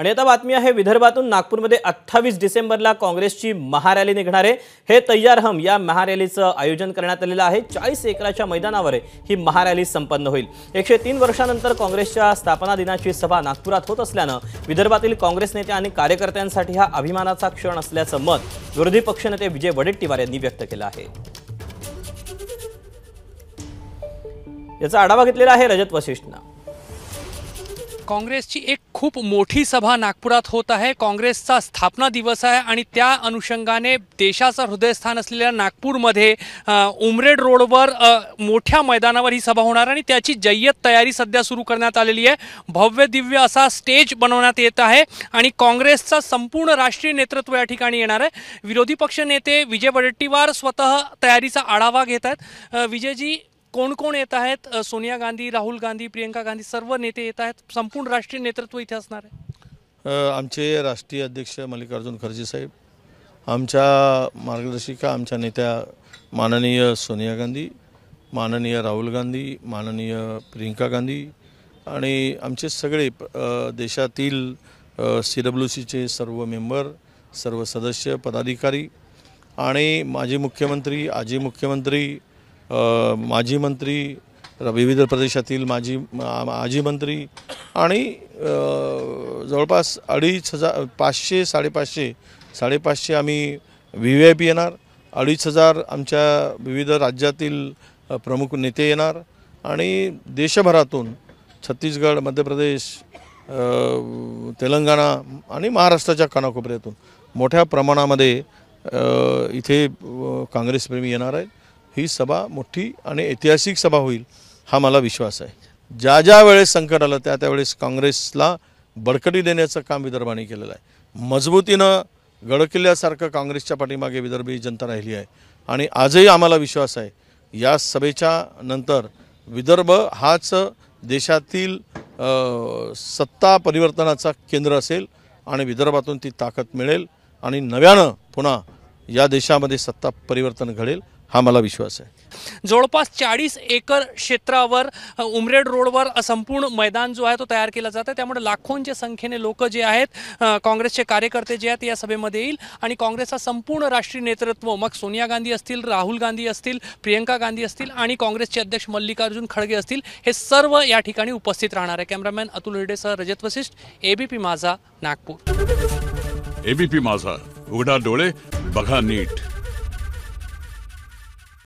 आणि आता बातमी आहे विदर्भातून नागपूरमध्ये 28 डिसेंबरला काँग्रेसची महारॅली निघणार आहे। हे तैयार हम या महारॅलीचं आयोजन करण्यात आलेलं आहे। 40 एकराच्या मैदानावर ही महारॅली संपन्न होईल। 103 वर्षांनंतर काँग्रेसच्या स्थापना दिनाची सभा नागपुरात होत असल्याने विदर्भातील काँग्रेस नेते आणि कार्यकर्त्यांसाठी हा अभिमानाचा क्षण असल्याचं मत विरोधी पक्षनेते विजय वडेट्टीवार यांनी व्यक्त केलं आहे। याचा आढावा घेतलेला आहे रजत वशिष्ठने। काँग्रेसची एक खूप मोठी सभा नागपुरात होत आहे। काँग्रेसचा स्थापना दिवस आहे आणि त्या अनुषंगाने देशाचं हृदयस्थान असलेल्या नागपूरमध्ये उमरेड रोडवर मोठ्या मैदानावर ही सभा होणार आणि त्याची जय्यत तयारी सध्या सुरू करण्यात आलेली आहे। भव्य दिव्य असा स्टेज बनवण्यात येत आहे आणि काँग्रेसचा संपूर्ण राष्ट्रीय नेतृत्व या ठिकाणी येणार आहे। विरोधी पक्ष नेते विजय वडेट्टीवार स्वतः तयारीचा आढावा घेत आहेत। विजयजी, कोण कोण येत आहेत? सोनिया गांधी, राहुल गांधी, प्रियंका गांधी सर्व नेते येत आहेत। संपूर्ण राष्ट्रीय नेतृत्व इथे असणार आहे। आमचे राष्ट्रीय अध्यक्ष मल्लिकार्जुन खरगे साहेब, आमच्या मार्गदर्शिका, आमच्या नेत्या माननीय सोनिया गांधी, माननीय राहुल गांधी, माननीय प्रियंका गांधी आणि आमचे सगळे देशातील CWCचे सर्व मेंबर, सर्व सदस्य, पदाधिकारी आणि माजी मुख्यमंत्री, आजी मुख्यमंत्री, माजी मंत्री, विविध प्रदेशातील माजी मंत्री आणि जवळपास 2500, 550 आम्ही VIP येणार। 2500 आमच्या विविध राज्यातील प्रमुख नेते येणार आणि देशभरातून छत्तीसगड, मध्य प्रदेश, तेलंगणा आणि महाराष्ट्राच्या कानाकोपऱ्यातून मोठ्या प्रमाणामध्ये इथे काँग्रेसप्रेमी येणार आहेत। ही सभा मोठी आणि ऐतिहासिक सभा होईल हा मला विश्वास आहे। ज्या वेळेस संकट आलं त्या वेळेस काँग्रेसला बळकटी देण्याचं काम विदर्भाने केलेलं आहे। मजबूतीनं गडकिल्ल्यासारखं काँग्रेसच्या पाठीमागे विदर्भी जनता राहिली आहे आणि आजही आम्हाला विश्वास आहे या सभेच्या नंतर विदर्भ हाच देशातील सत्ता परिवर्तनाचा केंद्र असेल आणि विदर्भातून ती ताकद मिळेल आणि नव्यानं पुन्हा या देशामध्ये सत्ता परिवर्तन घडेल हा मला विश्वास आहे। जवळपास 40 एकर क्षेत्रावर उमरेड रोडवर संपूर्ण मैदान जो आहे तो तयार केला जातो। त्यामुळे लाखोंच्या संख्येने लोक जे आहेत, काँग्रेसचे कार्यकर्ते जे आहेत या सभेमध्ये येईल आणि काँग्रेसचा संपूर्ण राष्ट्रीय नेतृत्व, मग सोनिया गांधी असतील, राहुल गांधी असतील, प्रियंका गांधी असतील आणि काँग्रेसचे अध्यक्ष मल्लिकार्जुन खरगे असतील, हे सर्व या ठिकाणी उपस्थित राहणार आहे। कॅमेरामॅन अतुल हिरडेसह रजत वशिष्ठ, ABP माझा, नागपूर। ABP माझा, उघडा डोळे बघा नीट।